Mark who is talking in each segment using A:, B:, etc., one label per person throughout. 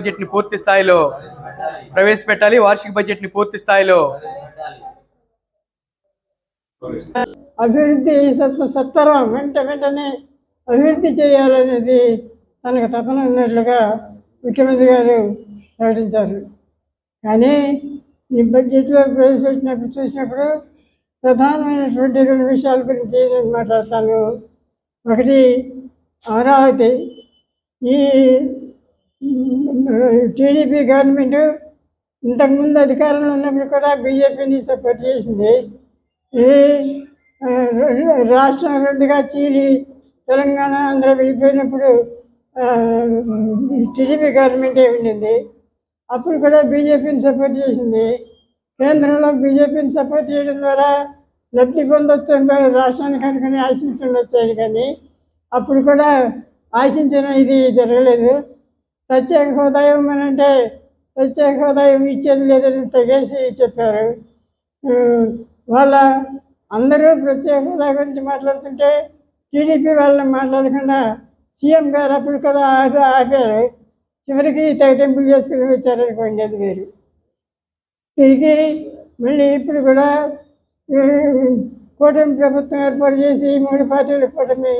A: బడ్జెట్ని పూర్తి స్థాయిలో ప్రవేశపెట్టాలి. వార్షిక బడ్జెట్ని పూర్తి స్థాయిలో
B: అభివృద్ధి సత్వరం వెంటనే అభివృద్ధి చేయాలనేది తనకు తపన ఉన్నట్లుగా ముఖ్యమంత్రి గారు ప్రకటించారు. కానీ ఈ బడ్జెట్లో ప్రవేశపెట్టినప్పుడు చూసినప్పుడు ప్రధానమైనటువంటి 2 విషయాల గురించి నేను మాట్లాడతాను. ఒకటి, అమరావతి. ఈ టీడీపీ గవర్నమెంట్ ఇంతకుముందు అధికారంలో ఉన్నప్పుడు కూడా బీజేపీని సపోర్ట్ చేసింది. ఇది రాష్ట్రం 2గా చీలి తెలంగాణ ఆంధ్ర విడిపోయినప్పుడు టీడీపీ గవర్నమెంటే ఉండింది. అప్పుడు కూడా బీజేపీని సపోర్ట్ చేసింది. కేంద్రంలో బీజేపీని సపోర్ట్ చేయడం ద్వారా లబ్ధి పొందొచ్చు రాష్ట్రానికి అనుకుని ఆశించుండొచ్చాయి. కానీ అప్పుడు కూడా ఆశించిన ఇది జరగలేదు. ప్రత్యేక హోదా ఇవ్వమనంటే ప్రత్యేక హోదా ఇచ్చేది లేదని తెగేసి చెప్పారు. వాళ్ళ అందరూ ప్రత్యేక హోదా గురించి మాట్లాడుతుంటే టీడీపీ వాళ్ళని మాట్లాడకుండా సీఎం గారు అప్పుడు కూడా ఆపారు. చివరికి తెగతింపులు చేసుకుని వచ్చారనుకోండి, అది వేరు. తిరిగి మళ్ళీ ఇప్పుడు కూడా కూటమి ప్రభుత్వం ఏర్పాటు చేసి 3 పార్టీల కూటమి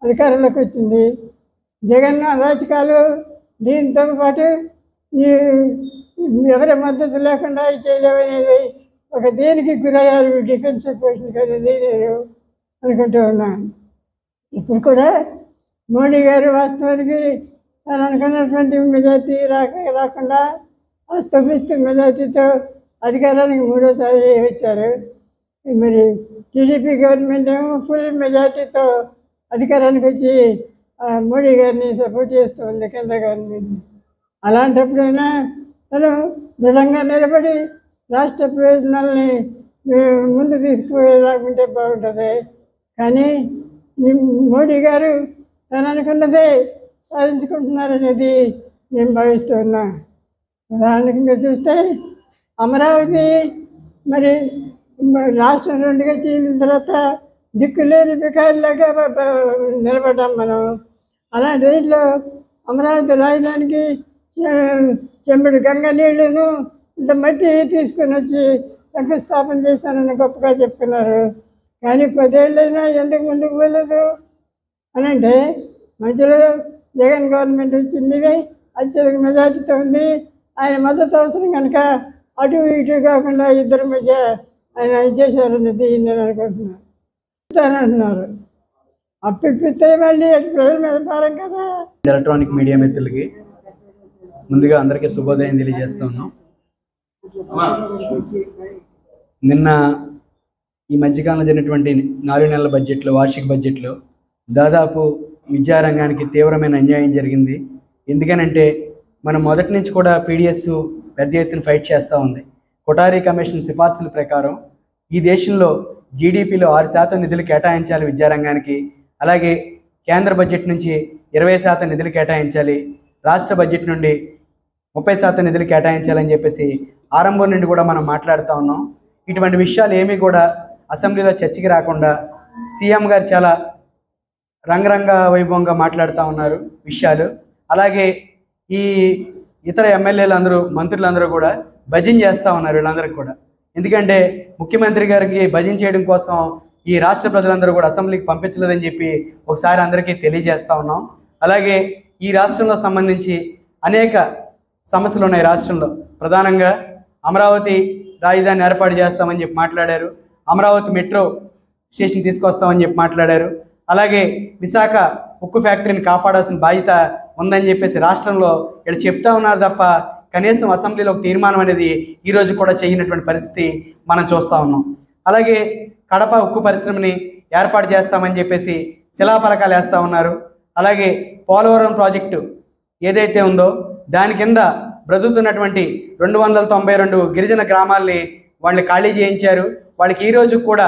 B: అధికారంలోకి వచ్చింది. జగన్ అరాచకాలు దీంతో పాటు ఎవరి మద్దతు లేకుండా చేయలేవనేది ఒక దేనికి గురయ్యారు డిఫెన్స్ పొజిషన్ అనేది నేను అనుకుంటూ ఉన్నాను. ఇప్పుడు కూడా మోడీ గారు వాస్తవానికి తను అనుకున్నటువంటి మెజార్టీ రాకుండా అస్తమిస్తూ మెజార్టీతో అధికారానికి 3వసారి వచ్చారు. మరి టీడీపీ గవర్నమెంట్ ఏమో ఫుల్ మెజార్టీతో అధికారానికి వచ్చి మోడీ గారిని సపోర్ట్ చేస్తూ ఉంది కేంద్ర గవర్నమెంట్. అలాంటప్పుడైనా తను దృఢంగా నిలబడి రాష్ట్ర ప్రయోజనాలని ముందు తీసుకుపోయేలాగుంటే బాగుంటుంది. కానీ మోడీ గారు తను అనుకున్నదే సాధించుకుంటున్నారనేది నేను భావిస్తూ ఉన్నా. ఉదాహరణకి మీరు చూస్తే అమరావతి మరి రాష్ట్రం 2గా చీలిన తర్వాత దిక్కులేని బికారిలాగా నిలబడ్డాం మనం. అలాంటి దీంట్లో అమరావతి రాజధానికి చెంబుడు గంగ నీళ్లను ఇంత మట్టి తీసుకుని వచ్చి శంకుస్థాపన చేశానని గొప్పగా చెప్పుకున్నారు. కానీ 10 ఏళ్ళైనా ఎందుకు ముందుకు వెళ్ళదు అని అంటే, మధ్యలో జగన్ గవర్నమెంట్ వచ్చింది, అత్యధిక మెజార్టీతో ఉంది. ఆయన మద్దతు అవసరం కనుక అటు ఇటు కాకుండా ఇద్దరి మధ్య ఆయన ఇచ్చేశారనేది నేను అనుకుంటున్నాను. అంటున్నారు అప్పిస్తే మళ్ళీ అది ప్రజల మీద భారం కదా.
A: ఎలక్ట్రానిక్ మీడియా మిత్రులకి ముందుగా అందరికీ శుభోదయం తెలియజేస్తూ ఉన్నాం. నిన్న ఈ మధ్యకాలంలో జరిగినటువంటి 4 నెలల బడ్జెట్లో, వార్షిక బడ్జెట్లో దాదాపు విద్యారంగానికి తీవ్రమైన అన్యాయం జరిగింది. ఎందుకనంటే మనం మొదటి నుంచి కూడా పీడిఎస్ పెద్ద ఎత్తున ఫైట్ చేస్తూ ఉంది. కొఠారి కమిషన్ సిఫార్సుల ప్రకారం ఈ దేశంలో జీడిపిలో 6% నిధులు కేటాయించాలి విద్యారంగానికి. అలాగే కేంద్ర బడ్జెట్ నుంచి 20% నిధులు కేటాయించాలి, రాష్ట్ర బడ్జెట్ నుండి 30% నిధులు కేటాయించాలని చెప్పేసి ఆరంభం నుండి కూడా మనం మాట్లాడుతూ ఉన్నాం. ఇటువంటి విషయాలు ఏమీ కూడా అసెంబ్లీలో చర్చకి రాకుండా సీఎం గారు చాలా రంగరంగ వైభవంగా మాట్లాడుతూ ఉన్నారు విషయాలు. అలాగే ఈ ఇతర ఎమ్మెల్యేలు అందరూ, మంత్రులందరూ కూడా భజన చేస్తూ ఉన్నారు వీళ్ళందరికీ కూడా. ఎందుకంటే ముఖ్యమంత్రి గారికి భజన చేయడం కోసం ఈ రాష్ట్ర ప్రజలందరూ కూడా అసెంబ్లీకి పంపించలేదని చెప్పి ఒకసారి అందరికీ తెలియజేస్తూ ఉన్నాం. అలాగే ఈ రాష్ట్రంలో సంబంధించి అనేక సమస్యలు ఉన్నాయి. రాష్ట్రంలో ప్రధానంగా అమరావతి రాజధాని ఏర్పాటు చేస్తామని చెప్పి మాట్లాడారు, అమరావతి మెట్రో స్టేషన్ తీసుకొస్తామని చెప్పి మాట్లాడారు. అలాగే విశాఖ ఉక్కు ఫ్యాక్టరీని కాపాడాల్సిన బాధ్యత ఉందని చెప్పేసి రాష్ట్రంలో ఇక్కడ చెప్తా ఉన్నారు తప్ప కనీసం అసెంబ్లీలో ఒక తీర్మానం అనేది ఈరోజు కూడా చేయనటువంటి పరిస్థితి మనం చూస్తూ ఉన్నాం. అలాగే కడప ఉక్కు పరిశ్రమని ఏర్పాటు చేస్తామని చెప్పేసి శిలాఫలకాలు వేస్తూ ఉన్నారు. అలాగే పోలవరం ప్రాజెక్టు ఏదైతే ఉందో దాని కింద బ్రతుకుతున్నటువంటి 292 గిరిజన గ్రామాల్ని వాళ్ళు ఖాళీ చేయించారు. వాళ్ళకి ఈరోజు కూడా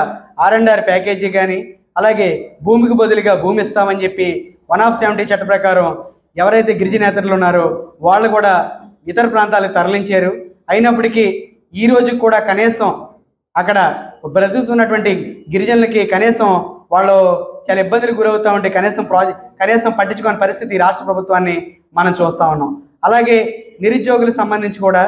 A: R&R ప్యాకేజీ కానీ, అలాగే భూమికి బదులుగా భూమి ఇస్తామని చెప్పి 170 చట్ట ప్రకారం ఎవరైతే గిరిజనేతరులు ఉన్నారో వాళ్ళు కూడా ఇతర ప్రాంతాలకు తరలించారు. అయినప్పటికీ ఈరోజు కూడా కనీసం అక్కడ బ్రతుకుతున్నటువంటి గిరిజనులకి కనీసం వాళ్ళు చాలా ఇబ్బందులకు గురవుతూ ఉంటే కనీసం పట్టించుకోని పరిస్థితి రాష్ట్ర ప్రభుత్వాన్ని మనం చూస్తూ ఉన్నాం. అలాగే నిరుద్యోగులకు సంబంధించి కూడా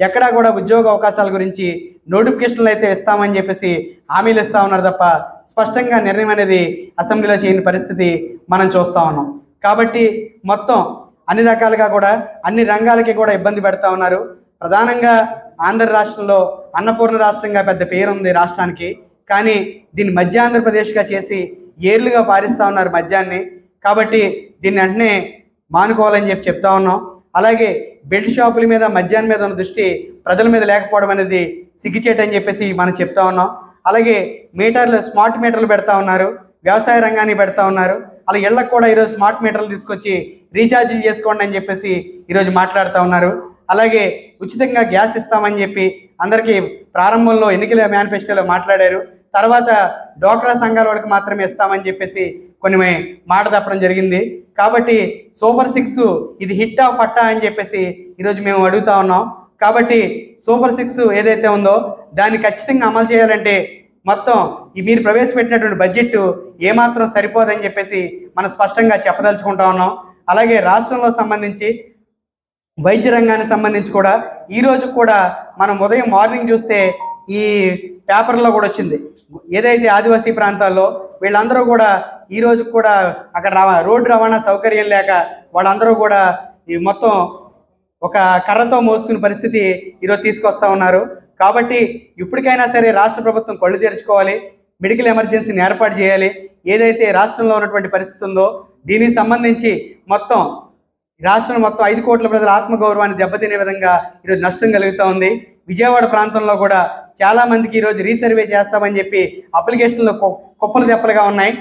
A: ఎక్కడా కూడా ఉద్యోగ అవకాశాల గురించి నోటిఫికేషన్లు అయితే ఇస్తామని చెప్పేసి హామీలు ఇస్తూ ఉన్నారు తప్ప స్పష్టంగా నిర్ణయం అనేది అసెంబ్లీలో చేయని పరిస్థితి మనం చూస్తూ ఉన్నాం. కాబట్టి మొత్తం అన్ని రకాలుగా కూడా అన్ని రంగాలకి కూడా ఇబ్బంది పెడతా ఉన్నారు. ప్రధానంగా ఆంధ్ర రాష్ట్రంలో అన్నపూర్ణ రాష్ట్రంగా పెద్ద పేరు ఉంది రాష్ట్రానికి. కానీ దీన్ని మధ్య ఆంధ్రప్రదేశ్గా చేసి ఏర్లుగా పారిస్తూ ఉన్నారు మద్యాన్ని. కాబట్టి దీన్ని వెంటనే మానుకోవాలని చెప్తా ఉన్నాం. అలాగే బెల్ట్ షాపుల మీద మద్యాన్ని మీద ఉన్న దృష్టి ప్రజల మీద లేకపోవడం అనేది సిగ్గుచేటని చెప్పేసి మనం చెప్తా ఉన్నాం. అలాగే మీటర్లు, స్మార్ట్ మీటర్లు పెడతా ఉన్నారు, వ్యవసాయ రంగాన్ని పెడతా ఉన్నారు. అలా ఇళ్లకు కూడా ఈరోజు స్మార్ట్ మీటర్లు తీసుకొచ్చి రీఛార్జీలు చేసుకోండి అని చెప్పేసి ఈరోజు మాట్లాడుతూ ఉన్నారు. అలాగే ఉచితంగా గ్యాస్ ఇస్తామని చెప్పి అందరికీ ప్రారంభంలో ఎన్నికల మేనిఫెస్టోలో మాట్లాడారు. తర్వాత డ్వాక్రా సంఘాల వాళ్ళకి మాత్రమే ఇస్తామని చెప్పేసి కొన్ని మాట తప్పడం జరిగింది. కాబట్టి సూపర్ 6 ఇది హిట్టా ఫట్టా అని చెప్పేసి ఈరోజు మేము అడుగుతా ఉన్నాం. కాబట్టి సూపర్ 6 ఏదైతే ఉందో దాన్ని ఖచ్చితంగా అమలు చేయాలంటే మొత్తం ఈ మీరు ప్రవేశపెట్టినటువంటి బడ్జెట్ ఏమాత్రం సరిపోదని చెప్పేసి మనం స్పష్టంగా చెప్పదలుచుకుంటా ఉన్నాం. అలాగే రాష్ట్రంలో సంబంధించి వైద్య రంగానికి సంబంధించి కూడా ఈరోజు కూడా మనం ఉదయం మార్నింగ్ చూస్తే ఈ పేపర్లో కూడా వచ్చింది, ఏదైతే ఆదివాసీ ప్రాంతాల్లో వీళ్ళందరూ కూడా ఈరోజు కూడా అక్కడ రోడ్డు రవాణా సౌకర్యం లేక వాళ్ళందరూ కూడా ఈ మొత్తం ఒక కర్రతో మోసుకునే పరిస్థితి ఈరోజు తీసుకొస్తా ఉన్నారు. కాబట్టి ఇప్పటికైనా సరే రాష్ట్ర ప్రభుత్వం కళ్ళు తెరుచుకోవాలి, మెడికల్ ఎమర్జెన్సీని ఏర్పాటు చేయాలి. ఏదైతే రాష్ట్రంలో ఉన్నటువంటి పరిస్థితి ఉందో దీనికి సంబంధించి మొత్తం రాష్ట్రం మొత్తం 5 కోట్ల ప్రజల ఆత్మగౌరవాన్ని దెబ్బతినే విధంగా ఈరోజు నష్టం కలుగుతూ ఉంది. విజయవాడ ప్రాంతంలో కూడా చాలామందికి ఈరోజు రీసర్వే చేస్తామని చెప్పి అప్లికేషన్లు కుప్పలు తెప్పలుగా ఉన్నాయి.